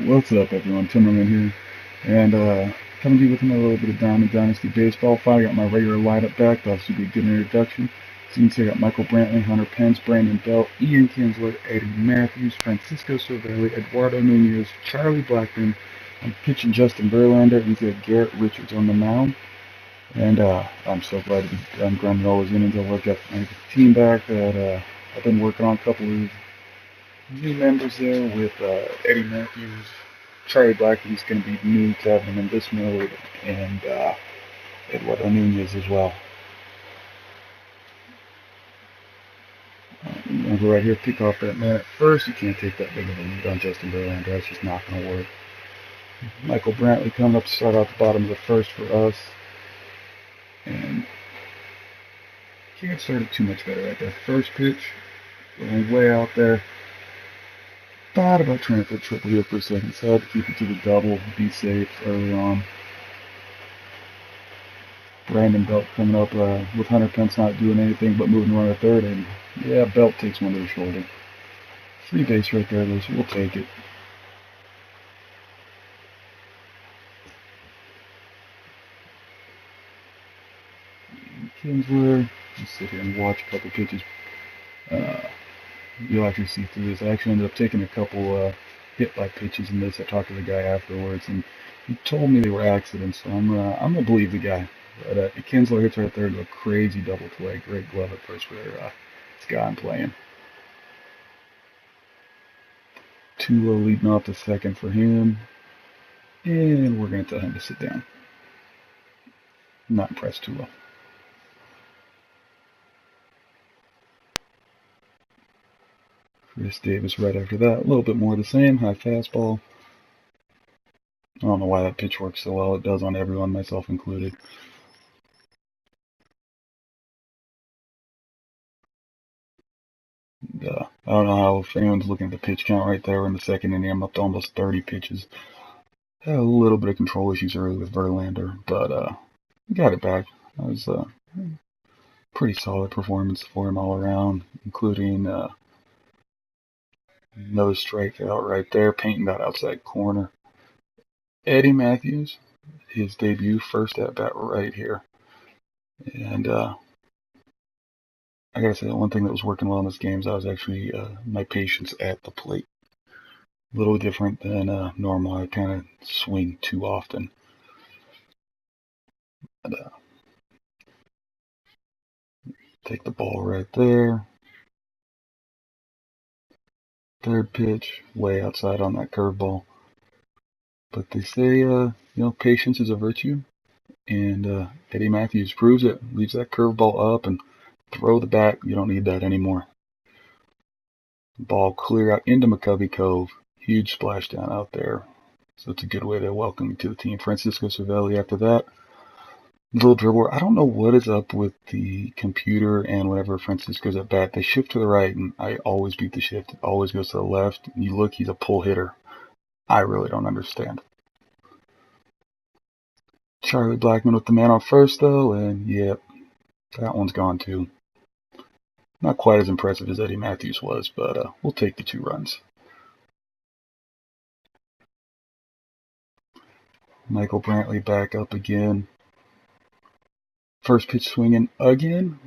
What's up, everyone? Timmerman here, and coming to you with another little bit of Diamond Dynasty baseball. Finally got my regular lineup back. That should be a good introduction. So you can see I got Michael Brantley, Hunter Pence, Brandon Belt, Ian Kinsler, Eddie Matthews, Francisco Cervelli, Eduardo Nunez, Charlie Blackmon. I'm pitching Justin Verlander. He's got Garrett Richards on the mound, and I'm so glad to be done grinding all those innings. I've got my team back that I've been working on a couple of new members there with Eddie Matthews. Charlie Blackman's going to be new to having him in this mode, and Eduardo Nunez as well. I'm going to go right here, pick off that man at first. You can't take that big of a lead on Justin Verlander. That's just not going to work. Michael Brantley coming up to start out the bottom of the first for us. And can't start it too much better at that first pitch. Going way out there. Thought about trying to put triple here for a second, so I had to keep it to the double, be safe early on. Brandon Belt coming up with Hunter Pence not doing anything but moving around at third, and yeah, Belt takes one to the shoulder. Free base right there, though, so we'll take it. Kinsler, just sit here and watch a couple pitches. You'll actually see through this. I actually ended up taking a couple hit by pitches in this. I talked to the guy afterwards, and he told me they were accidents, so I'm gonna believe the guy. But Kinsler hits right there to a crazy double play. Great glove at first for this guy I'm playing. Tulo leading off the second for him, and we're gonna tell him to sit down. Not impressed, Tulo. Chris Davis right after that. A little bit more of the same. High fastball. I don't know why that pitch works so well. It does on everyone, myself included. I don't know how if anyone's looking at the pitch count right there in the second inning. I'm up to almost 30 pitches. Had a little bit of control issues early with Verlander, but got it back. That was a pretty solid performance for him all around, including no strikeout right there, painting that outside corner. Eddie Matthews, his debut, first at bat right here, and I gotta say, the one thing that was working well in this game is I was actually my patience at the plate. A little different than normal. I kind of swing too often. But, take the ball right there. Third pitch, way outside on that curveball. But they say, patience is a virtue, and Eddie Matthews proves it. Leaves that curveball up and throw the bat. You don't need that anymore. Ball clear out into McCovey Cove. Huge splashdown out there. So it's a good way to welcome me to the team. Francisco Cervelli after that. Little dribbler. I don't know what is up with the computer, and whenever Francisco's at bat, they shift to the right, and I always beat the shift. It always goes to the left. And you look, he's a pull hitter. I really don't understand. Charlie Blackmon with the man on first, though, and yep, that one's gone too. Not quite as impressive as Eddie Matthews was, but we'll take the 2 runs. Michael Brantley back up again. First pitch swinging again.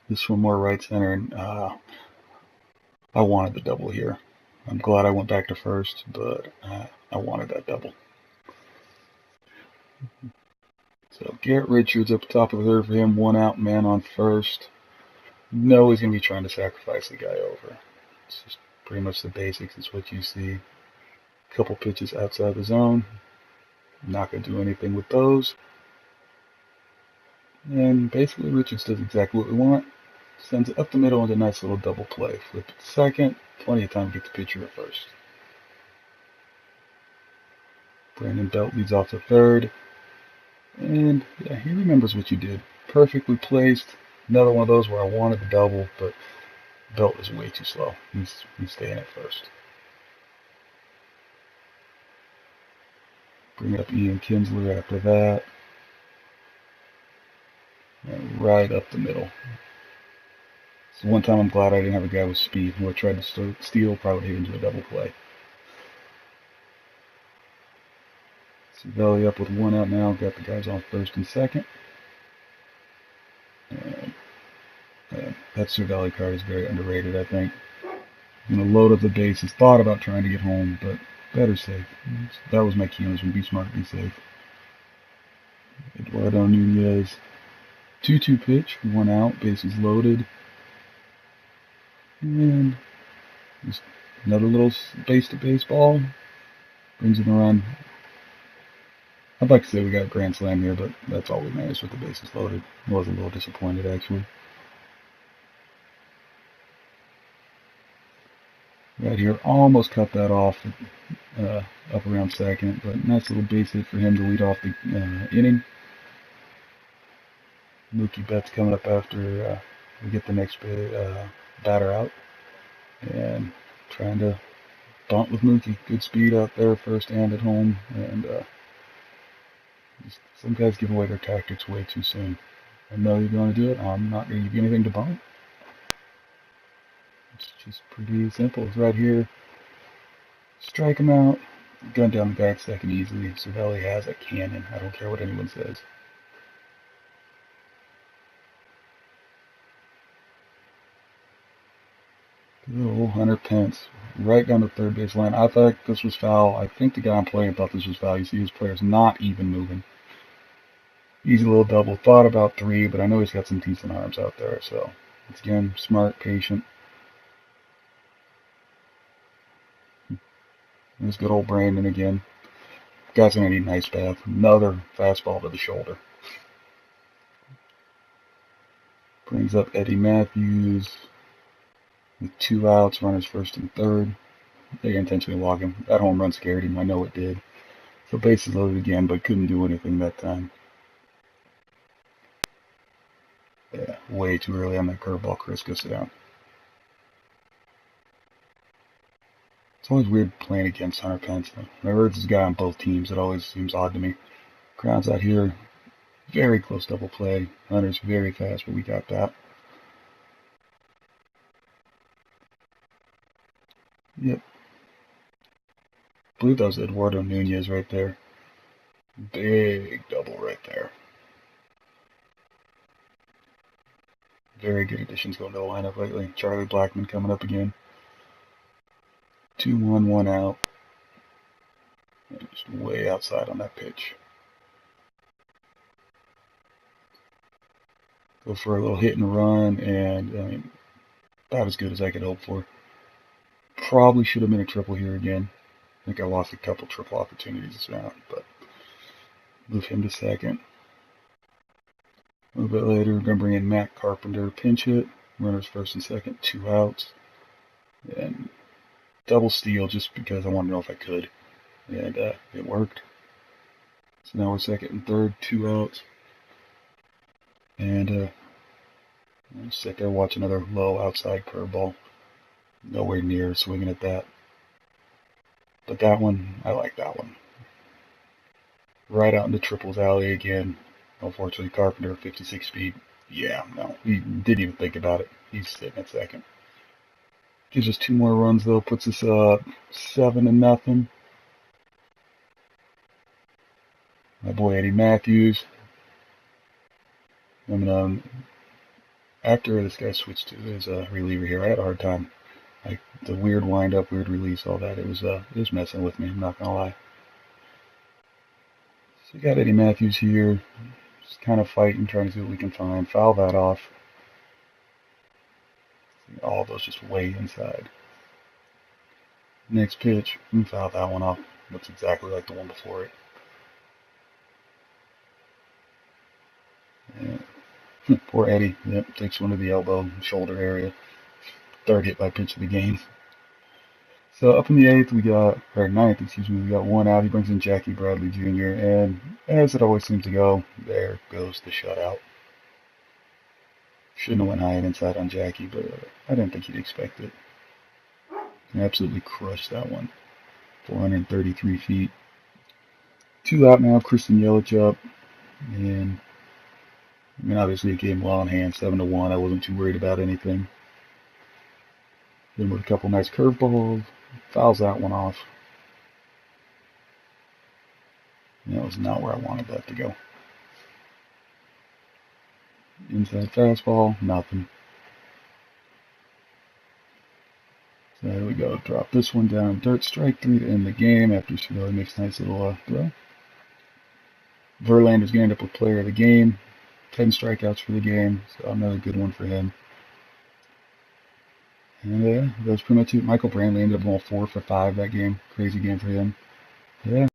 This one more right center, and I wanted the double here. I'm glad I went back to first, but I wanted that double. So Garrett Richards up top of the third for him. 1 out, man on first. No, he's going to be trying to sacrifice the guy over. It's just pretty much the basics. It's what you see. Couple pitches outside the zone. Not going to do anything with those. And basically Richards does exactly what we want. Sends it up the middle into a nice little double play. Flip it to second. Plenty of time to get the pitcher at first. Brandon Belt leads off to third. And yeah, he remembers what you did. Perfectly placed. Another one of those where I wanted the double, but Belt is way too slow. He's staying at first. Bring up Ian Kinsler after that. And right up the middle. So one time I'm glad I didn't have a guy with speed who I tried to steal, probably hit into a double play. Cervelli up with 1 out now. Got the guys on first and second. And that Cervelli card is very underrated, I think. I'm going to load up the bases. Thought about trying to get home, but better safe. That was my key on this one. Be smart, be safe. Eduardo Nunez. 2-2 pitch. 1 out. Bases loaded. And just another little base to baseball. Brings it around. I'd like to say we got a grand slam here, but that's all we managed with the bases loaded. I was a little disappointed, actually. Right here, almost cut that off up around second, but nice little base hit for him to lead off the inning. Mookie Betts coming up after we get the next batter out, and trying to bunt with Mookie. Good speed out there, first and at home, and some guys give away their tactics way too soon. I know you're going to do it. I'm not going to give you anything to bunt. It's just pretty simple. It's right here. Strike him out. Gun down the guy at second easily. Cervelli has a cannon. I don't care what anyone says. Good old Hunter Pence. Right down the third base line. I thought this was foul. I think the guy I'm playing thought this was foul. You see his player's not even moving. Easy little double. Thought about 3, but I know he's got some decent arms out there. So, it's again, smart, patient. There's good old Brandon again. Guy's gonna need an ice bath. Another fastball to the shoulder. Brings up Eddie Matthews with 2 outs, runners first and third. They intentionally walk him. That home run scared him. I know it did. So bases loaded again, but couldn't do anything that time. Yeah, way too early on that curveball. Chris, go sit down. It's always weird playing against Hunter Pence. Whenever it's this guy on both teams, it always seems odd to me. Grounds out here. Very close double play. Hunter's very fast, but we got that. Yep. I believe that was Eduardo Nunez right there. Big double right there. Very good additions going to the lineup lately. Charlie Blackmon coming up again. 2-1, 1 out. And just way outside on that pitch. Go for a little hit and run, and I mean, about as good as I could hope for. Probably should have been a triple here again. I think I lost a couple triple opportunities this round, but move him to second. A little bit later, we're going to bring in Matt Carpenter, pinch hit. Runners first and second, 2 outs. And double steal just because I wanted to know if I could. And it worked. So now we're second and third, 2 outs. And I'll sit there, watch another low outside curveball. Nowhere near swinging at that. But that one, I like that one. Right out into triples alley again. Unfortunately, Carpenter, 56 speed. Yeah, no, he didn't even think about it. He's sitting at second. Gives us 2 more runs, though. Puts us up 7-0. My boy Eddie Matthews. After this guy switched to his reliever here, I had a hard time. Like the weird wind-up, weird release, all that. It was messing with me. I'm not gonna lie. So we got Eddie Matthews here, just kind of fighting, trying to see what we can find. Foul that off. All those just way inside. Next pitch, foul that one off. Looks exactly like the one before it. Yeah. Poor Eddie. Yep, takes one to the elbow, shoulder area. 3rd hit by pitch of the game. So up in the 8th, or 9th, excuse me, we got 1 out. He brings in Jackie Bradley Jr. And as it always seems to go, there goes the shutout. Shouldn't have went high and inside on Jackie, but I didn't think he'd expect it. He absolutely crushed that one. 433 feet. 2 out now. Christian Yelich up, and I mean, obviously a game well in hand, 7-1. I wasn't too worried about anything. Then with a couple nice curveballs, fouls that one off. And that was not where I wanted that to go. Inside fastball, nothing. So there we go. Drop this one down. Dirt, strike 3 to end the game after Shirley makes a nice little throw. Verlander's going to end up with player of the game. 10 strikeouts for the game, so another good one for him. And that was pretty much it. Michael Brantley ended up going 4 for 5 that game. Crazy game for him. Yeah.